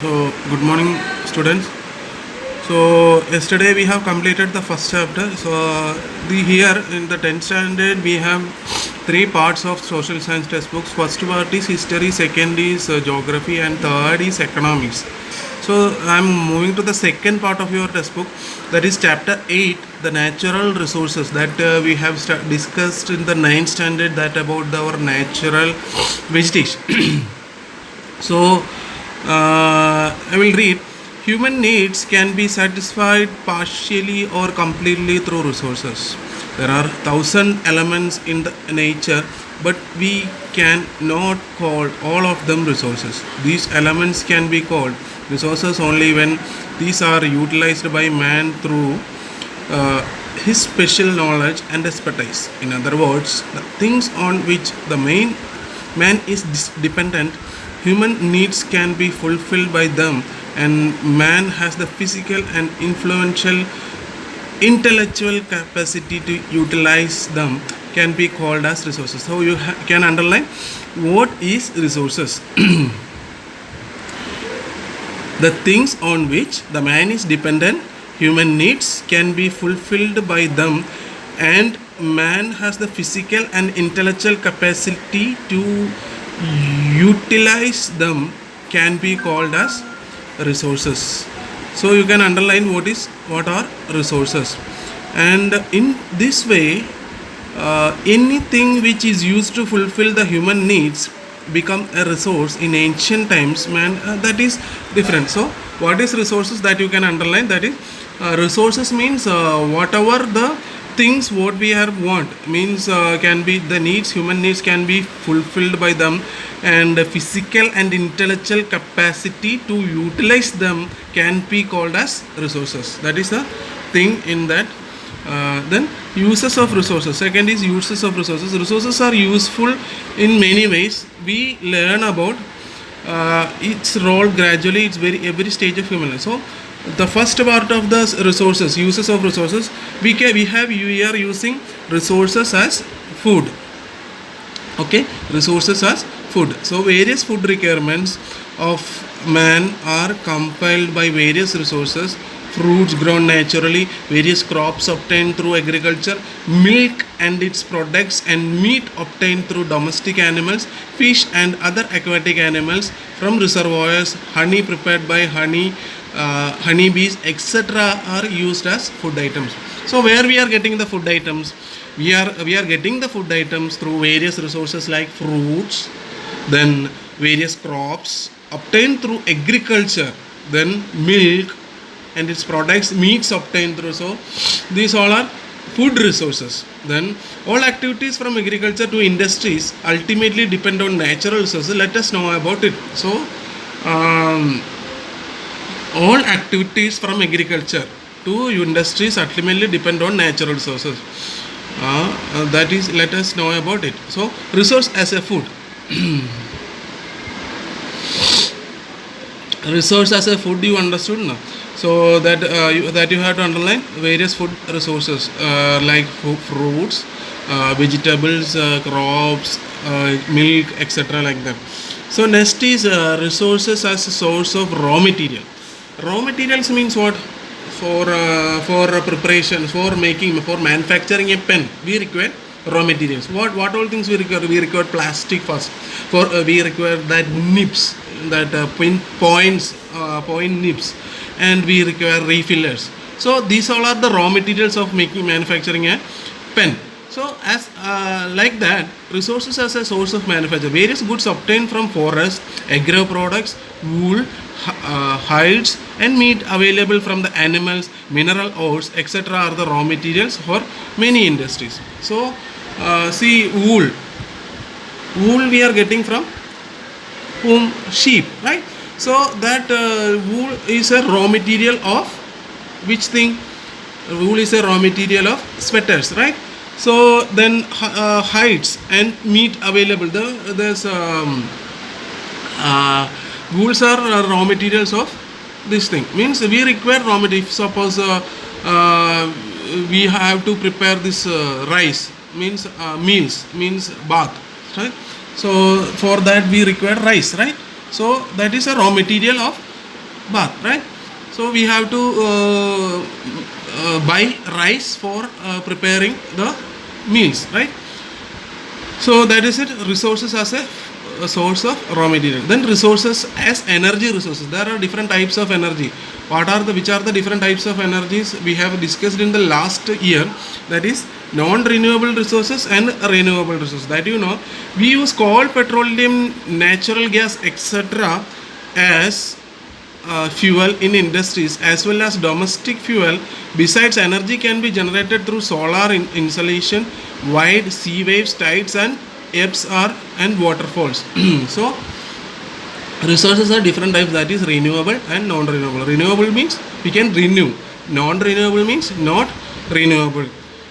So, good morning, students. So, yesterday we have completed the first chapter. So, here in the 10th standard, we have three parts of social science textbooks. First part is history, second is geography, and third is economics. So, I am moving to the second part of your textbook, that is chapter 8, the natural resources that we have discussed in the 9th standard, that about our natural vegetation. So, I will read. Human needs can be satisfied partially or completely through resources. There are thousand elements in the nature, but we can not call all of them resources. These elements can be called resources only when these are utilized by man through his special knowledge and expertise. In other words, the things on which the main man is dependent, human needs can be fulfilled by them, and man has the physical and influential intellectual capacity to utilize them can be called as resources. So you can underline what is resources. The things on which the man is dependent, human needs can be fulfilled by them, and man has the physical and intellectual capacity to utilize them can be called as resources. So you can underline what are resources, and in this way anything which is used to fulfill the human needs become a resource. In ancient times, man, that is different. So what is resources, that you can underline, that is resources means whatever the things what we have want, means can be the needs, human needs can be fulfilled by them, and physical and intellectual capacity to utilize them can be called as resources. That is the thing in that. Then uses of resources. Second is uses of resources. Resources are useful in many ways. We learn about its role gradually. It's every stage of human life. So the first part of the resources, uses of resources, we are using resources as food. Okay, resources as food. So various food requirements of man are compiled by various resources: fruits grown naturally, various crops obtained through agriculture, milk and its products, and meat obtained through domestic animals, fish and other aquatic animals from reservoirs, honey prepared by honeybees, etc. are used as food items. So where we are getting the food items? We are getting the food items through various resources like fruits, then various crops obtained through agriculture, then milk and its products, meats obtained through. So these all are food resources. Then all activities from agriculture to industries ultimately depend on natural resources. Let us know about it. So all activities from agriculture to industries ultimately depend on natural resources. That is, let us know about it. So resource as a food. Resource as a food, you understood now? So that you have to underline various food resources like fruits, vegetables, crops, milk, etc. like that. So next is resources as a source of raw material. Raw materials means what? For preparation, for manufacturing a pen, we require raw materials. What all things we require? We require plastic first. We require that nibs, that point nibs, and we require refillers. So these all are the raw materials of manufacturing a pen. So as like that, resources as a source of manufacture. Various goods obtained from forest, agro products, wool, hides, and meat available from the animals, mineral ores, etc. are the raw materials for many industries. So see, wool we are getting from whom? Sheep, right? So that wool is a raw material of which thing? Wool is a raw material of sweaters, right? So then hides and meat available. There's wools are raw materials of this thing. Means we require raw material. Suppose we have to prepare this rice, means meals, means bath, right? So for that we require rice, right? So that is a raw material of bath, right? So we have to buy rice for preparing the meals, right? So that is it. Resources as a source of raw material. Then resources as energy resources. There are different types of energy. Which are the different types of energies we have discussed in the last year? That is non-renewable resources and renewable resources. That you know, we use coal, petroleum, natural gas, etc. as fuel in industries as well as domestic fuel. Besides, energy can be generated through solar insolation, wide sea waves, tides, and ebbs are and waterfalls. So resources are different types, that is renewable and non-renewable. Renewable means we can renew, non-renewable means not renewable.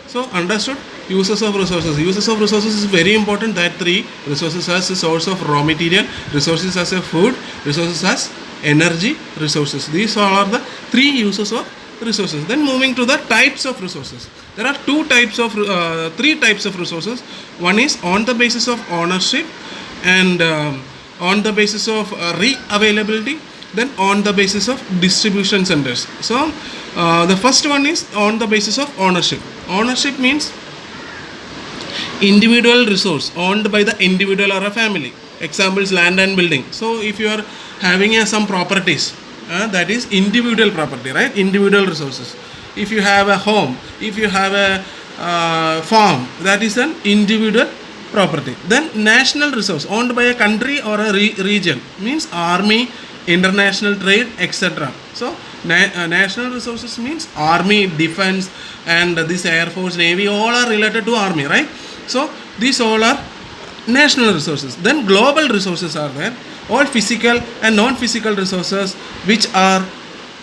So understood. Uses of resources. Uses of resources is very important. That three: resources as a source of raw material, resources as a food, resources as energy resources. These all are the three uses of resources. Then moving to the types of resources. There are three types of resources. One is on the basis of ownership, and on the basis of re-availability, then on the basis of distribution centers. So the first one is on the basis of ownership. Ownership means individual resource owned by the individual or a family. Examples: land and building. So if you are having some properties, that is individual property, right? Individual resources. If you have a home, if you have a farm, that is an individual property. Then national resource owned by a country or a region, means army, international trade, etc. So national resources means army, defense, and this air force, navy, all are related to army, right? So these all are national resources. Then global resources are there. All physical and non-physical resources which are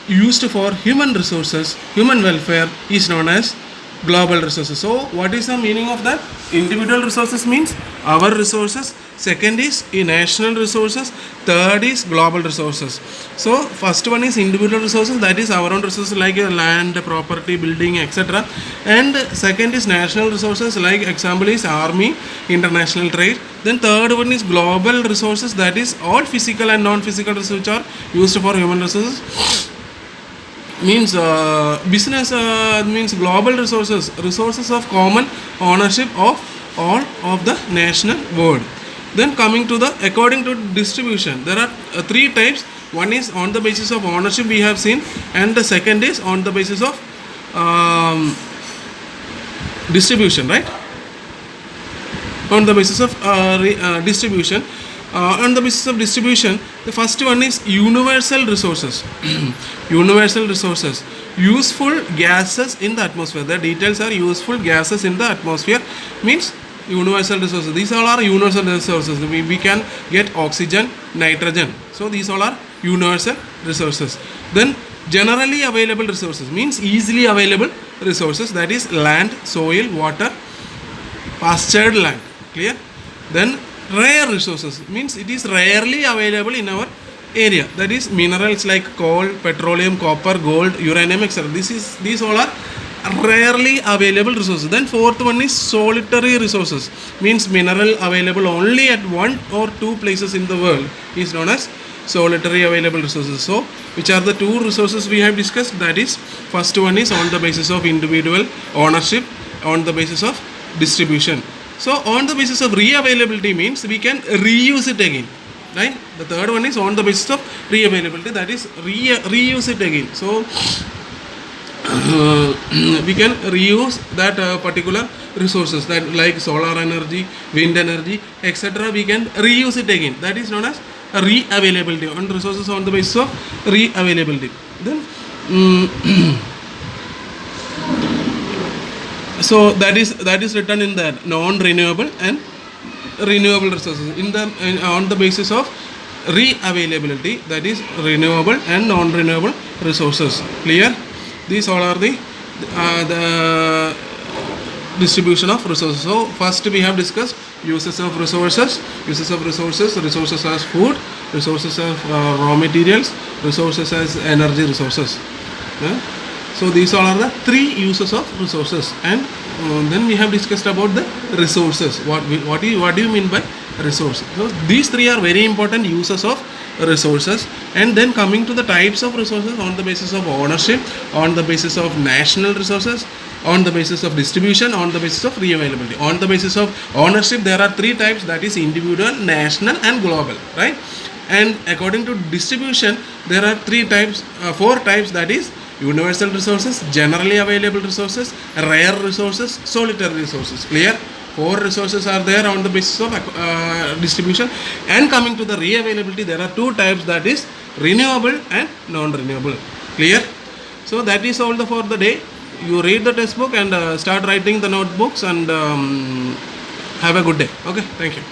used for human resources, human welfare, is known as global resources. So what is the meaning of that? Individual resources means our resources. Second is national resources. Third is global resources. So first one is individual resources, that is our own resources like land, property, building, etc. And second is national resources, like example is army, international trade. Then third one is global resources, that is all physical and non-physical resources which are used for human resources. Means business means global resources, resources of common ownership of all of the national world. Then coming to the according to distribution, there are three types. One is on the basis of ownership, we have seen, and the second is on the basis of distribution, right? On the basis of distribution. On the basis of distribution, the first one is universal resources. Universal resources, useful gases in the atmosphere. The details are useful gases in the atmosphere, means universal resources. These all are universal resources. We can get oxygen, nitrogen. So these all are universal resources. Then generally available resources means easily available resources, that is land, soil, water, pastured land. Clear? Then rare resources means it is rarely available in our area, that is minerals like coal, petroleum, copper, gold, uranium, etc. These all are rarely available resources. Then fourth one is solitary resources, means mineral available only at one or two places in the world, is known as solitary available resources. So which are the two resources we have discussed? That is first one is on the basis of individual ownership, on the basis of distribution. So on the basis of re-availability means we can reuse it again, right? The third one is on the basis of re-availability, that is reuse it again. So we can reuse that particular resources, that like solar energy, wind energy, etc. We can reuse it again. That is known as re-availability, on resources on the basis of re-availability. Then so that is written in the non-renewable and renewable resources on the basis of re-availability, that is renewable and non-renewable resources. Clear? These all are the distribution of resources. So first we have discussed uses of resources, resources as food, resources as raw materials, resources as energy resources. So these all are the three uses of resources. And then we have discussed about the resources. What do you mean by resource? So these three are very important uses of resources. And then coming to the types of resources on the basis of ownership, on the basis of national resources, on the basis of distribution, on the basis of re-availability. On the basis of ownership, there are three types, that is individual, national and global, right? And according to distribution, there are four types, that is universal resources, generally available resources, rare resources, solitary resources. Clear? Four resources are there on the basis of distribution. And coming to the re-availability, there are two types, that is renewable and non-renewable. Clear? So that is all for the day. You read the textbook and start writing the notebooks, and have a good day. Okay, thank you.